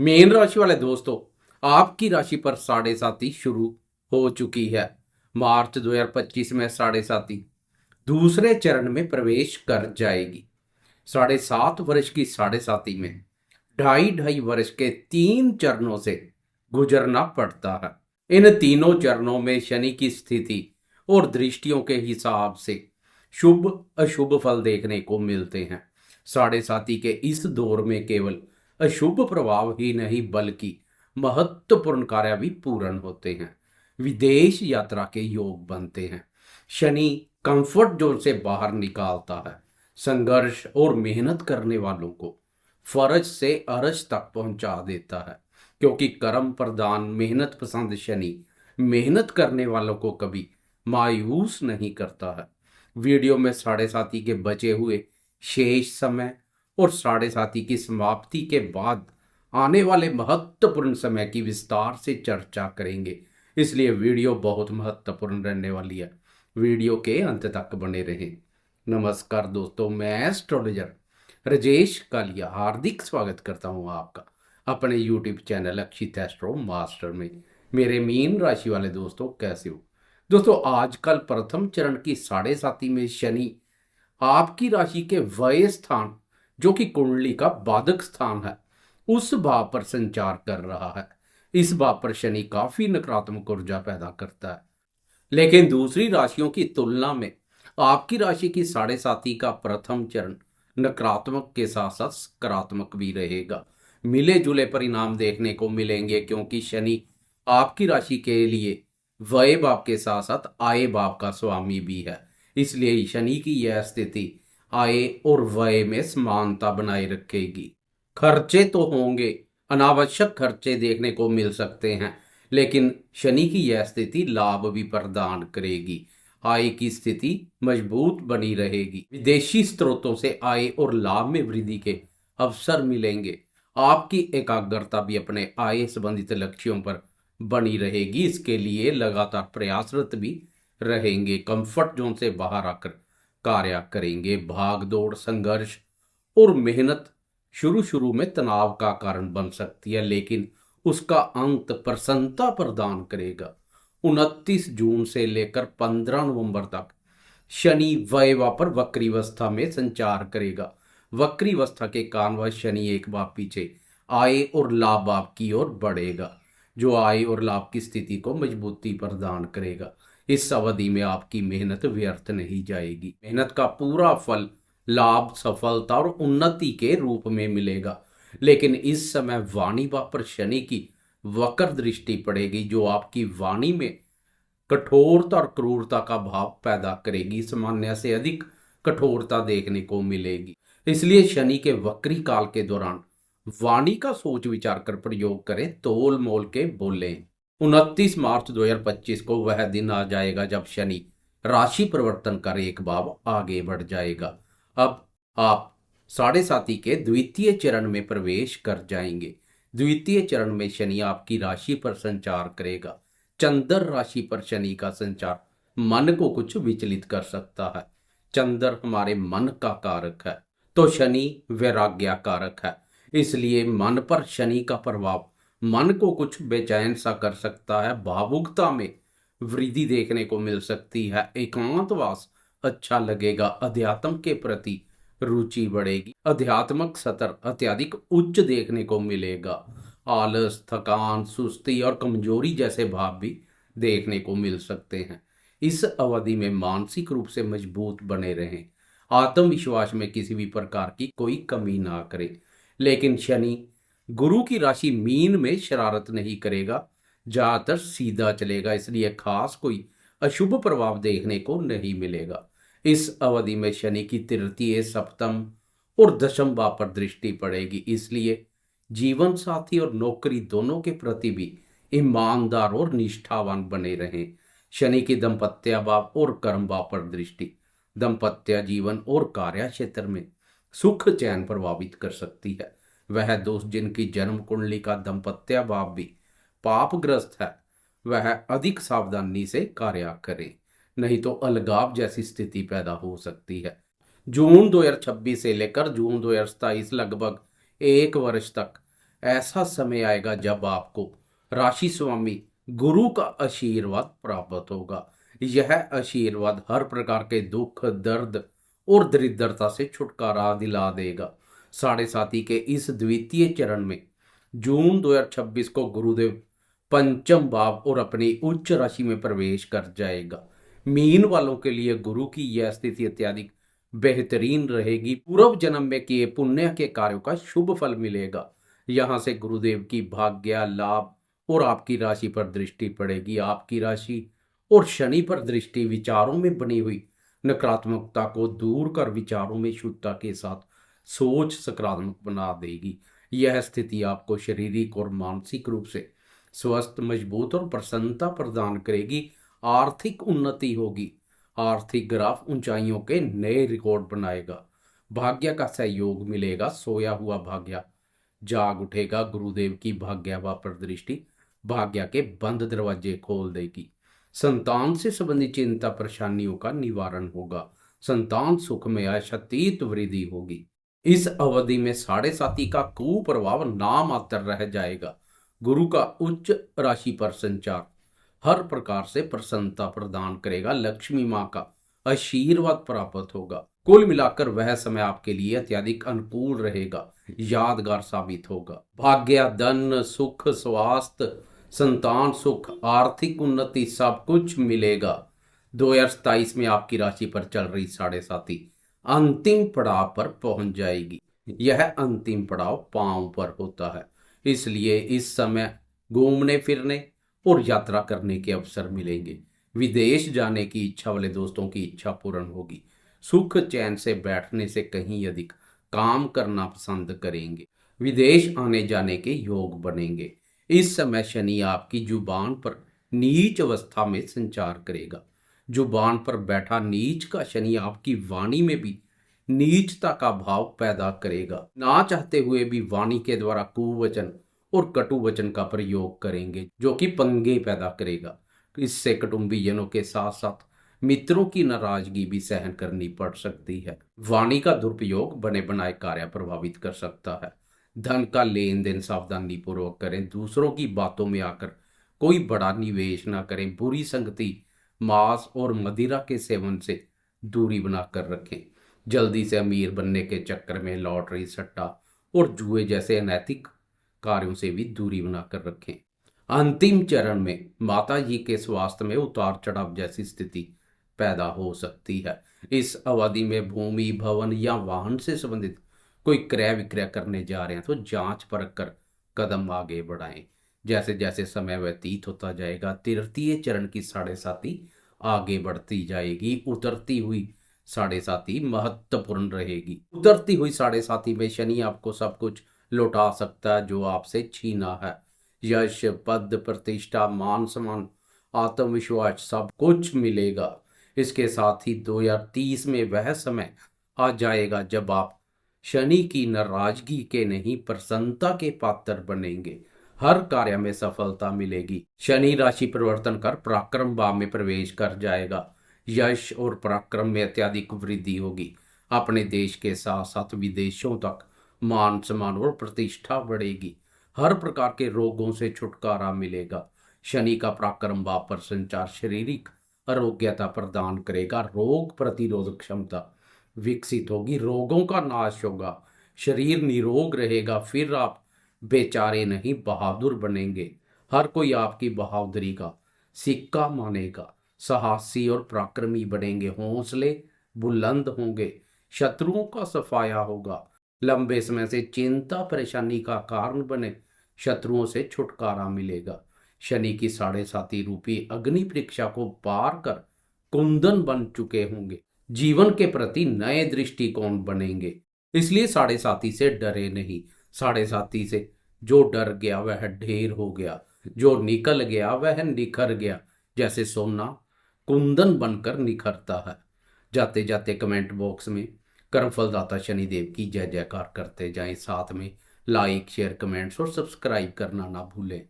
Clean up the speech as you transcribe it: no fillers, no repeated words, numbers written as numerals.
Mean राशि वाले दोस्तों, आपकी राशि पर साढ़े साती शुरू हो चुकी है। मार्च 2025 में साढ़े साती दूसरे चरण में प्रवेश कर जाएगी। 7.5 वर्ष की साढ़े साती में 2.5 वर्ष के 3 चरणों से गुजरना पड़ता है। इन तीनों चरणों में शनि की स्थिति और दृष्टियों के हिसाब से शुभ अशुभ फल देखने को मिलते हैं। साढ़े साती के इस दौर में केवल अशुभ प्रभाव ही नहीं बल्कि महत्वपूर्ण कार्य भी पूर्ण होते हैं। विदेश यात्रा के योग बनते हैं। शनि कंफर्ट जोन से बाहर निकालता है। संघर्ष और मेहनत करने वालों को फर्ज से अरज तक पहुंचा देता है, क्योंकि कर्म प्रधान मेहनत पसंद शनि मेहनत करने वालों को कभी मायूस नहीं करता है। वीडियो में साढ़े साती के बचे हुए शेष समय और साढ़े साती की समाप्ति के बाद आने वाले महत्वपूर्ण समय की विस्तार से चर्चा करेंगे, इसलिए वीडियो बहुत महत्वपूर्ण रहने वाली है। वीडियो के अंत तक बने रहें। नमस्कार दोस्तों, मैं एस्ट्रोलॉजर राजेश कालिया हार्दिक स्वागत करता हूं आपका अपने यूट्यूब चैनल अक्षित एस्ट्रो मास्टर में। मेरे मीन राशि वाले दोस्तों, कैसे हो दोस्तों? आजकल प्रथम चरण की साढ़े साती में शनि आपकी राशि के व्यय स्थान, जो कि कुंडली का बाधक स्थान है, उस भाव पर संचार कर रहा है। इस भाव पर शनि काफी नकारात्मक ऊर्जा पैदा करता है, लेकिन दूसरी राशियों की तुलना में आपकी राशि की साढ़े साती का प्रथम चरण नकारात्मक के साथ साथ सकारात्मक भी रहेगा। मिले जुले परिणाम देखने को मिलेंगे, क्योंकि शनि आपकी राशि के लिए व्यय भाव के साथ साथ आय भाव का स्वामी भी है। इसलिए शनि की यह स्थिति आय और व्यय में समानता बनाए रखेगी। खर्चे तो होंगे, अनावश्यक खर्चे देखने को मिल सकते हैं, लेकिन शनि की यह स्थिति लाभ भी प्रदान करेगी। आय की स्थिति मजबूत बनी रहेगी। विदेशी स्रोतों से आय और लाभ में वृद्धि के अवसर मिलेंगे। आपकी एकाग्रता भी अपने आय संबंधित लक्ष्यों पर बनी रहेगी। इसके लिए लगातार प्रयासरत भी रहेंगे। कंफर्ट जोन से बाहर आकर कार्य करेंगे। भाग दौड़, संघर्ष और मेहनत शुरू शुरू में तनाव का कारण बन सकती है, लेकिन उसका अंत प्रसन्नता प्रदान करेगा। 29 जून से लेकर 15 नवंबर तक शनि व्ययवा पर वक्री अवस्था में संचार करेगा। वक्री अवस्था के कारण वह शनि एक बार पीछे आय और लाभ भाव की ओर बढ़ेगा, जो आय और लाभ की स्थिति को मजबूती प्रदान करेगा। इस अवधि में आपकी मेहनत व्यर्थ नहीं जाएगी। मेहनत का पूरा फल लाभ, सफलता और उन्नति के रूप में मिलेगा। लेकिन इस समय वाणी भाव पर शनि की वक्र दृष्टि पड़ेगी, जो आपकी वाणी में कठोरता और क्रूरता का भाव पैदा करेगी। सामान्य से अधिक कठोरता देखने को मिलेगी। इसलिए शनि के वक्री काल के दौरान वाणी का सोच विचार कर प्रयोग करें, तोल मोल के बोलें। 29 मार्च 2025 को वह दिन आ जाएगा जब शनि राशि परिवर्तन कर एक भाव आगे बढ़ जाएगा। अब आप साढ़े साती के द्वितीय चरण में प्रवेश कर जाएंगे। द्वितीय चरण में शनि आपकी राशि पर संचार करेगा। चंद्र राशि पर शनि का संचार मन को कुछ विचलित कर सकता है। चंद्र हमारे मन का कारक है, तो शनि वैराग्य कारक है। इसलिए मन पर शनि का प्रभाव मन को कुछ बेचैन सा कर सकता है। भावुकता में वृद्धि देखने को मिल सकती है। एकांतवास अच्छा लगेगा। अध्यात्म के प्रति रुचि बढ़ेगी। अध्यात्मक स्तर अत्यधिक उच्च देखने को मिलेगा। आलस, थकान, सुस्ती और कमजोरी जैसे भाव भी देखने को मिल सकते हैं। इस अवधि में मानसिक रूप से मजबूत बने रहें। आत्मविश्वास में किसी भी प्रकार की कोई कमी ना करें। लेकिन शनि गुरु की राशि मीन में शरारत नहीं करेगा, ज्यादातर सीधा चलेगा। इसलिए खास कोई अशुभ प्रभाव देखने को नहीं मिलेगा। इस अवधि में शनि की तृतीय, सप्तम और दशम भाव पर दृष्टि पड़ेगी। इसलिए जीवन साथी और नौकरी दोनों के प्रति भी ईमानदार और निष्ठावान बने रहें। शनि की दाम्पत्य भाव और कर्म भाव पर दृष्टि दाम्पत्य जीवन और कार्य क्षेत्र में सुख चैन प्रभावित कर सकती है। वह दोस्त जिनकी जन्म कुंडली का दाम्पत्य भाव भी पापग्रस्त है, वह अधिक सावधानी से कार्य करें, नहीं तो अलगाव जैसी स्थिति पैदा हो सकती है। जून 2026 से लेकर जून 2027 लगभग 1 वर्ष तक ऐसा समय आएगा जब आपको राशि स्वामी गुरु का आशीर्वाद प्राप्त होगा। यह आशीर्वाद हर प्रकार के दुख, दर्द और दरिद्रता से छुटकारा दिला देगा। साढ़े साथी के इस द्वितीय चरण में जून 2026 को गुरुदेव पंचम भाव और अपनी उच्च राशि में प्रवेश कर जाएगा। मीन वालों के लिए गुरु की यह स्थिति अत्यधिक बेहतरीन रहेगी। पूर्व जन्म में किए पुण्य के कार्यों का शुभ फल मिलेगा। यहाँ से गुरुदेव की भाग्य, लाभ और आपकी राशि पर दृष्टि पड़ेगी। आपकी राशि और शनि पर दृष्टि विचारों में बनी हुई नकारात्मकता को दूर कर विचारों में शुद्धता के साथ सोच सकारात्मक बना देगी। यह स्थिति आपको शारीरिक और मानसिक रूप से स्वस्थ, मजबूत और प्रसन्नता प्रदान करेगी। आर्थिक उन्नति होगी। आर्थिक ग्राफ ऊंचाइयों के नए रिकॉर्ड बनाएगा। भाग्य का सहयोग मिलेगा। सोया हुआ भाग्य जाग उठेगा। गुरुदेव की भाग्य व प्रदृष्टि भाग्य के बंद दरवाजे खोल देगी। संतान से संबंधित चिंता परेशानियों का निवारण होगा। संतान सुख में अशातीत वृद्धि होगी। इस अवधि में साढ़े साथी का कुप्रभाव नामात्र रह जाएगा। गुरु का उच्च राशि पर संचार हर प्रकार से प्रसन्नता प्रदान करेगा। लक्ष्मी माँ का आशीर्वाद प्राप्त होगा। कुल मिलाकर वह समय आपके लिए अत्यधिक अनुकूल रहेगा, यादगार साबित होगा। भाग्य, धन, सुख, स्वास्थ्य, संतान सुख, आर्थिक उन्नति सब कुछ मिलेगा। 2027 में आपकी राशि पर चल रही साढ़े साथी अंतिम पड़ाव पर पहुंच जाएगी। यह अंतिम पड़ाव पांव पर होता है, इसलिए इस समय घूमने फिरने और यात्रा करने के अवसर मिलेंगे। विदेश जाने की इच्छा वाले दोस्तों की इच्छा पूर्ण होगी। सुख चैन से बैठने से कहीं अधिक काम करना पसंद करेंगे। विदेश आने जाने के योग बनेंगे। इस समय शनि आपकी जुबान पर नीच अवस्था में संचार करेगा। जुबान पर बैठा नीच का शनि आपकी वाणी में भी नीचता का भाव पैदा करेगा। ना चाहते हुए भी वाणी के द्वारा कुवचन और कटु वचन का प्रयोग करेंगे, जो कि पंगे पैदा करेगा। इससे कुटुंबीजनों के साथ साथ मित्रों की नाराजगी भी सहन करनी पड़ सकती है। वाणी का दुरुपयोग बने बनाए कार्य प्रभावित कर सकता है। धन का लेन देन सावधानी पूर्वक करें। दूसरों की बातों में आकर कोई बड़ा निवेश ना करें। बुरी संगति, मांस और मदिरा के सेवन से दूरी बनाकर रखें। जल्दी से अमीर बनने के चक्कर में लॉटरी, सट्टा और जुए जैसे अनैतिक कार्यों से भी दूरी बनाकर रखें। अंतिम चरण में माता जी के स्वास्थ्य में उतार चढ़ाव जैसी स्थिति पैदा हो सकती है। इस अवधि में भूमि, भवन या वाहन से संबंधित कोई क्रय विक्रय करने जा रहे हैं तो जांच परख कर कदम आगे बढ़ाएं। जैसे जैसे समय व्यतीत होता जाएगा, तृतीय चरण की साढ़े साथी आगे बढ़ती जाएगी। उतरती हुई साढ़े साथी महत्वपूर्ण रहेगी। उतरती हुई साढ़े साथी में शनि आपको सब कुछ लौटा सकता है जो आपसे छीना है। यश, पद, प्रतिष्ठा, मान सम्मान, आत्मविश्वास सब कुछ मिलेगा। इसके साथ ही 2030 में वह समय आ जाएगा जब आप शनि की नाराजगी के नहीं, प्रसन्नता के पात्र बनेंगे। हर कार्य में सफलता मिलेगी। शनि राशि परिवर्तन कर पराक्रम भाव में प्रवेश कर जाएगा। यश और पराक्रम में अत्यधिक वृद्धि होगी। अपने देश के साथ साथ विदेशों तक मान सम्मान और प्रतिष्ठा बढ़ेगी। हर प्रकार के रोगों से छुटकारा मिलेगा। शनि का पराक्रम भाव पर संचार शारीरिक आरोग्यता प्रदान करेगा। रोग प्रतिरोधक क्षमता विकसित होगी। रोगों का नाश होगा। शरीर निरोग रहेगा। फिर आप बेचारे नहीं, बहादुर बनेंगे। हर कोई आपकी बहादुरी का सिक्का मानेगा। साहसी और पराक्रमी बनेंगे। हौसले बुलंद होंगे। शत्रुओं का सफाया होगा। लंबे समय से चिंता परेशानी का कारण बने शत्रुओं से छुटकारा मिलेगा। शनि की साढ़े साथी रूपी अग्नि परीक्षा को पार कर कुंदन बन चुके होंगे। जीवन के प्रति नए दृष्टिकोण बनेंगे। इसलिए साढ़े साथी से डरे नहीं। साढ़े साथी से जो डर गया वह ढेर हो गया, जो निकल गया वह निखर गया। जैसे सोना कुंदन बनकर निखरता है। जाते जाते कमेंट बॉक्स में कर्मफलदाता शनिदेव की जय जयकार करते जाएं। साथ में लाइक, शेयर, कमेंट्स और सब्सक्राइब करना ना भूलें।